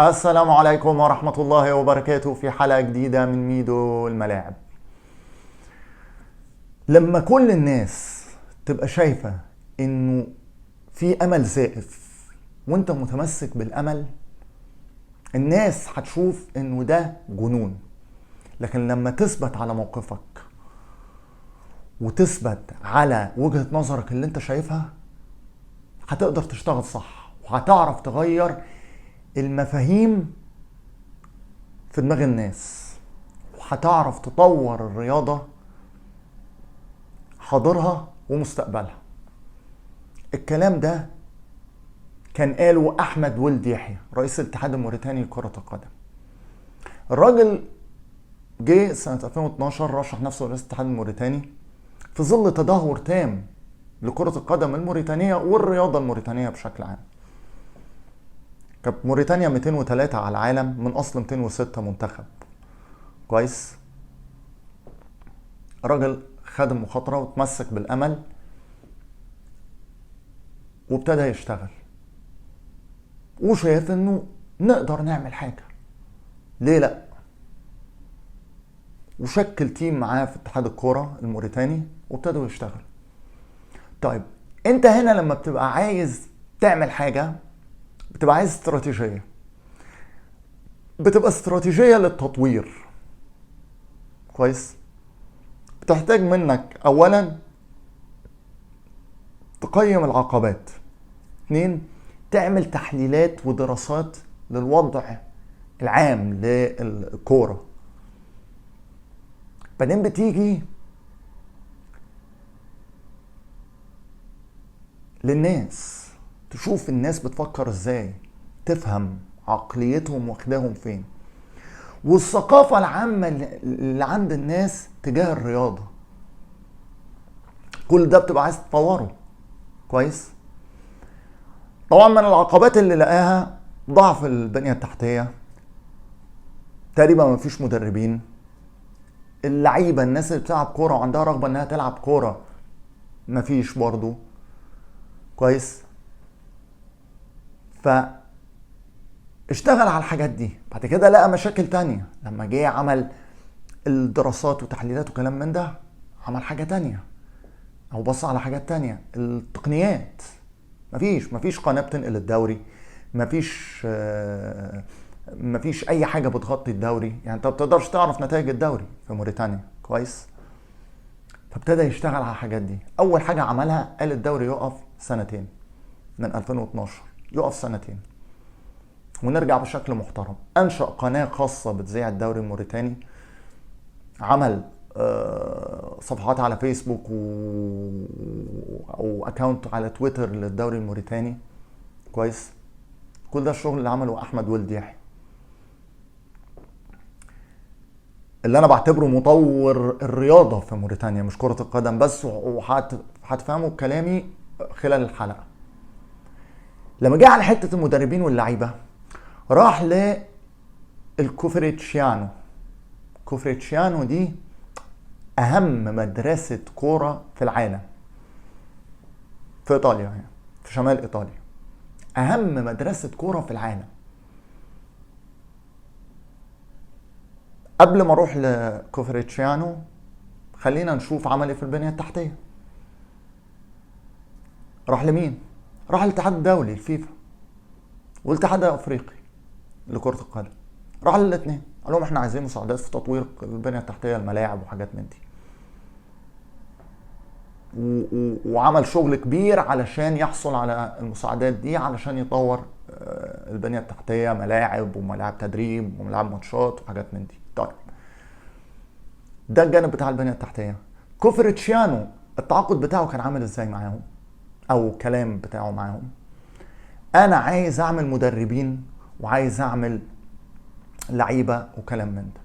السلام عليكم ورحمة الله وبركاته في حلقة جديدة من ميدو الملاعب. لما كل الناس تبقى شايفة انه في امل زائف وانت متمسك بالامل، الناس هتشوف انه ده جنون. لكن لما تثبت على موقفك وتثبت على وجهة نظرك اللي انت شايفها، هتقدر تشتغل صح وهتعرف تغير المفاهيم في دماغ الناس، وهتعرف تطور الرياضة حاضرها ومستقبلها. الكلام ده كان قاله احمد ولد يحيى رئيس الاتحاد الموريتاني لكرة القدم. الراجل جه سنة 2012 رشح نفسه رئيس الاتحاد الموريتاني في ظل تدهور تام لكرة القدم الموريتانية والرياضة الموريتانية بشكل عام. كانت موريتانيا 203 على العالم من اصل 206 منتخب. كويس. الراجل خد المخاطرة وتمسك بالامل وابتدى يشتغل وشايف انه نقدر نعمل حاجة، ليه لا؟ وشكل تيم معاه في اتحاد الكورة الموريتاني وابتدوا يشتغل. طيب انت هنا لما بتبقى عايز تعمل حاجة بتبقى عايز استراتيجية، بتبقى استراتيجية للتطوير. كويس. بتحتاج منك اولا تقيم العقبات، 2 تعمل تحليلات ودراسات للوضع العام للكورة. بعدين بتيجي للناس تشوف الناس بتفكر ازاي، تفهم عقليتهم واخداهم فين، والثقافة العامة اللي عند الناس تجاه الرياضة. كل ده بتبقى عايز تطوره. كويس. طبعا من العقبات اللي لقاها ضعف البنية التحتية، تقريبا ما فيش مدربين. اللعيبة الناس اللي بتلعب كورة وعندها رغبة انها تلعب كورة ما فيش برضو. كويس. فاشتغل على الحاجات دي. بعد كده لقى مشاكل تانية لما جه عمل الدراسات وتحليلات وكلام من ده، عمل حاجة تانية او بص على حاجات تانية. التقنيات مفيش قناة بتنقل الدوري، مفيش اي حاجة بتغطي الدوري، يعني انت ما بتقدرش تعرف نتائج الدوري في موريتانيا. كويس. فابتدى يشتغل على الحاجات دي. اول حاجة عملها قال الدوري يقف سنتين، من 2012 يقف سنتين ونرجع بشكل محترم. انشأ قناة خاصة بتذيع الدوري الموريتاني، عمل صفحات على فيسبوك او اكاونت على تويتر للدوري الموريتاني. كويس. كل ده الشغل اللي عمله احمد ولد يحيى، اللي انا بعتبره مطور الرياضة في موريتانيا، مش كرة القدم بس، وهتفهموا كلامي خلال الحلقة. لما جه على حتة المدربين واللعيبة راح للكوفريتشيانو. كوفريتشيانو دي اهم مدرسة كورة في العالم، في ايطاليا، يعني في شمال ايطاليا. اهم مدرسة كورة في العالم. قبل ما اروح لكوفريتشيانو خلينا نشوف عمل ايه في البنية التحتية. راح لمين؟ راح الاتحاد الدولي الفيفا والاتحاد الافريقي لكرة القدم. راح للاثنين قال لهم احنا عايزين مساعدات في تطوير البنية التحتية، الملاعب وحاجات من دي. وعمل شغل كبير علشان يحصل على المساعدات دي، علشان يطور البنية التحتية، ملاعب وملاعب تدريب وملاعب ماتشات وحاجات من دي. طيب ده الجانب بتاع البنية التحتية. كوفريتشيانو التعاقد بتاعه كان عامل ازاي معاهم، او الكلام بتاعه معاهم؟ انا عايز اعمل مدربين وعايز اعمل لعيبة وكلام من ده.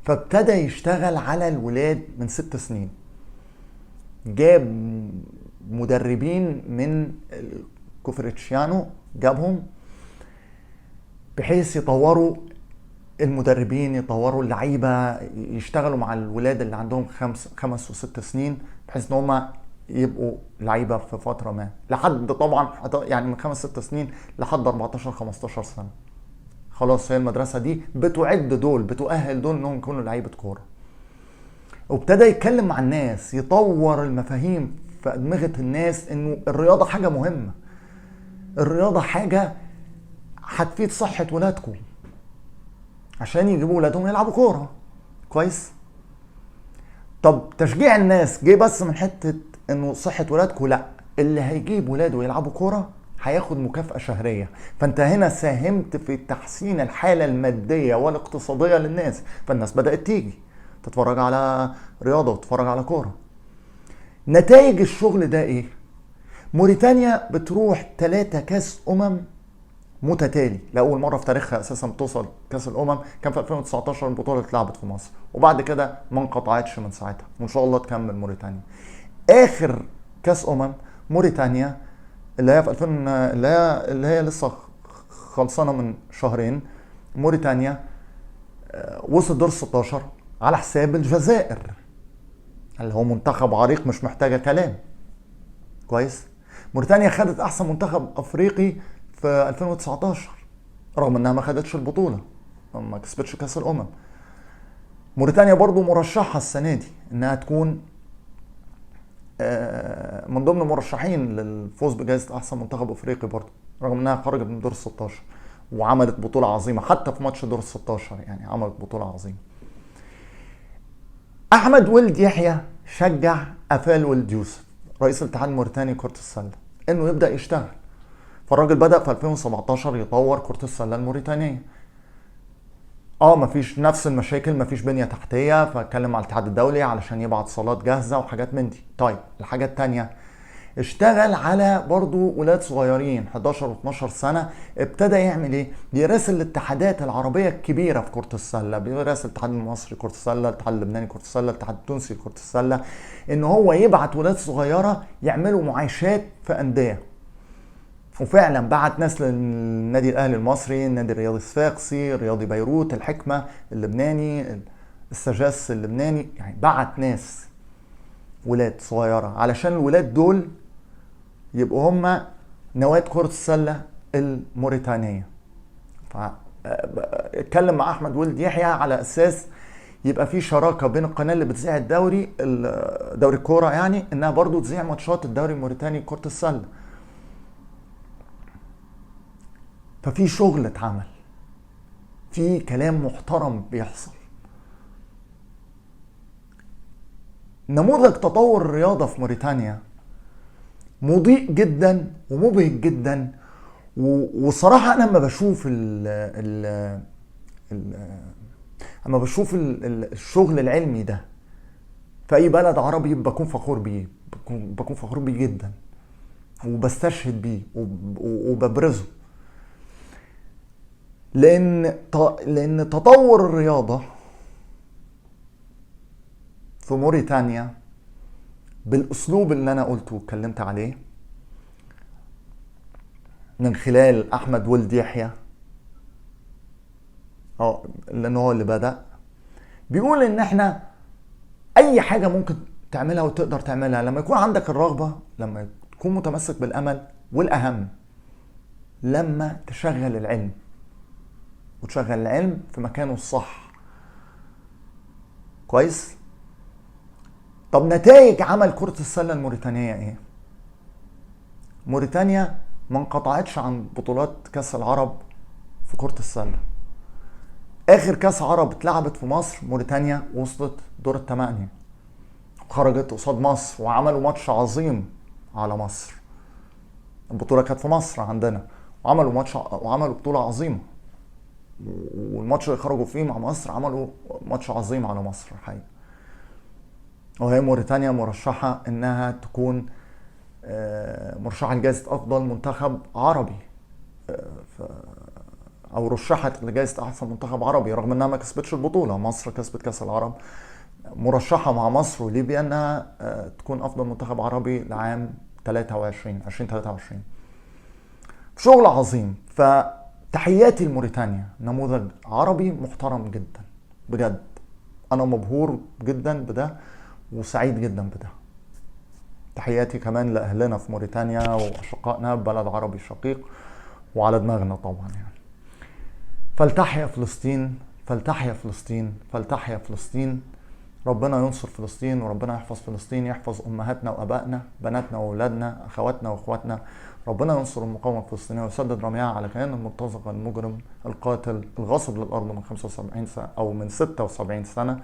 فابتدى يشتغل على الولاد من 6 سنين. جاب مدربين من كوفريتشيانو، جابهم بحيث يطوروا المدربين، يطوروا اللعيبة، يشتغلوا مع الولاد اللي عندهم 5 و6 سنين، بحيث ان هم يبقوا لعيبة في فترة ما، لحد طبعا يعني من 5 6 سنين لحد 14 15 سنة. خلاص هي المدرسه دي بتعد دول، بتؤهل دول انهم يكونوا لعيبه كوره. وابتدى يتكلم مع الناس، يطور المفاهيم في ادمغه الناس انه الرياضه حاجه مهمه، الرياضه حاجه هتفيد صحه ولادكم عشان يجيبوا ولادهم يلعبوا كوره كويس. طب تشجيع الناس جه بس من حته انه صحه ولادكم؟ لا، اللي هيجيب ولاده يلعبوا كوره هياخد مكافأة شهرية. فانت هنا ساهمت في تحسين الحالة المادية والاقتصادية للناس، فالناس بدأت تيجي تتفرج على رياضة وتتفرج على كورة. نتائج الشغل ده ايه؟ موريتانيا بتروح 3 كاس متتالي، لأول مرة في تاريخها أساسا بتوصل كاس الأمم. كان في 2019 البطولة اتلعبت في مصر، وبعد كده ما انقطعتش من ساعتها، وإن شاء الله تكمل موريتانيا. آخر كاس موريتانيا اللي هي في 2000، اللي هي لسه خلصانة من شهرين، موريتانيا وصل دور 16 على حساب الجزائر، اللي هو منتخب عريق مش محتاجة كلام كويس. موريتانيا خدت أحسن منتخب أفريقي في 2019 رغم انها ما خدتش البطولة، ما كسبتش كاس الامم. موريتانيا برضو مرشحة السنة دي انها تكون من ضمن المرشحين للفوز بجائزة احسن منتخب افريقي برضو، رغم انها خرجت من دور 16 وعملت بطولة عظيمة حتى في ماتش دور 16، يعني عملت بطولة عظيمة. احمد ولد يحيى شجع افال ولد يوسف رئيس الاتحاد الموريتاني كرة السلة انه يبدأ يشتغل. فالراجل بدأ في 2017 يطور كرة السلة الموريتانية. مفيش نفس المشاكل، مفيش بنية تحتية، فاتكلم على الاتحاد الدولي علشان يبعت صالات جاهزة وحاجات من دي. طيب الحاجة التانية، اشتغل على برضو ولاد صغيرين 11 و 12 سنة. ابتدى يعمل ايه؟ بيراسل الاتحادات العربية الكبيرة في كرة السلة، بيراسل الاتحاد المصري كرة السلة، الاتحاد اللبناني كرة السلة، الاتحاد التونسي كرة السلة، ان هو يبعت ولاد صغيرة يعملوا معايشات في أندية. وفعلا بعت ناس للنادي الاهلي المصري، النادي الرياضي الصفاقسي، رياضي بيروت، الحكمه اللبناني، السجاس اللبناني، يعني بعت ناس ولاد صغيره علشان الولاد دول يبقوا هم نواة كرة السله الموريتانيه. اتكلم مع احمد ولد يحيى على اساس يبقى في شراكه بين القناه اللي بتذيع دوري الكوره، يعني انها برضو تذيع ماتشات الدوري الموريتاني كرة السله. ففي شغل اتعمل، في كلام محترم بيحصل. نموذج تطور الرياضة في موريتانيا مضيء جدا ومبهج جدا. وصراحة أنا لما بشوف اما بشوف الشغل العلمي ده في أي بلد عربي بكون فخور بيه، بكون فخور بيه جدا، وبستشهد بيه وببرزه. لأن تطور الرياضة في موريتانيا بالأسلوب اللي أنا قلته واتكلمت عليه من خلال أحمد ولد يحيى، لأنه هو اللي بدأ، بيقول إن إحنا أي حاجة ممكن تعملها وتقدر تعملها لما يكون عندك الرغبة، لما تكون متمسك بالأمل، والأهم لما تشغل العلم، وتشغل العلم في مكانه الصح كويس. طب نتائج عمل كرة السلة الموريتانية ايه؟ موريتانيا ما انقطعتش عن بطولات كاس العرب في كرة السلة. اخر كاس عرب اتلعبت في مصر موريتانيا وصلت دور الثمانية وخرجت قصاد مصر، وعملوا ماتش عظيم على مصر. البطولة كانت في مصر عندنا، وعملوا بطولة عظيمة، والماتش اللي خرجوا فيه مع مصر عملوا ماتش عظيم على مصر الحقيقة. وهي موريتانيا مرشحة انها تكون مرشحة لجائزة افضل منتخب عربي، او رشحت لجائزة احسن منتخب عربي رغم انها ما كسبتش البطولة. مصر كسبت كاس العرب، مرشحة مع مصر وليبيا انها تكون افضل منتخب عربي لعام 2023. شغل عظيم. فتحياتي لموريتانيا، نموذج عربي محترم جدا بجد. انا مبهور جدا بده وسعيد جدا بده. تحياتي كمان لأهلنا في موريتانيا وأشقائنا ببلد عربي شقيق وعلى دماغنا طبعا يعني. فلتحيا فلسطين، فلتحيا فلسطين، فلتحيا فلسطين. ربنا ينصر فلسطين، وربنا يحفظ فلسطين، يحفظ امهاتنا وابائنا، بناتنا واولادنا، اخواتنا واخواتنا. ربنا ينصر المقاومه الفلسطينيه ويسدد رميها على كيان المرتزقه المجرم القاتل الغاصب للارض من 75 سنه او من 76 سنه.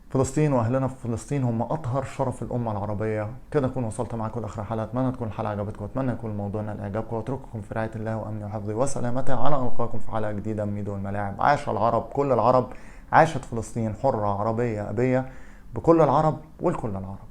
فلسطين واهلنا في فلسطين هم اطهر شرف الامه العربيه. كده اكون وصلت معاكم لاخر الحلقه. اتمنى تكون الحلقه عجبتكم، اتمنى يكون الموضوع نال اعجابكم، واترككم في رعايه الله وامنه وحفظه وسلامته. على ان القاكم في حلقه جديده من ميدو الملاعب. عاش العرب، كل العرب. عاشت فلسطين حره عربيه ابيه، بكل العرب ولكل العرب.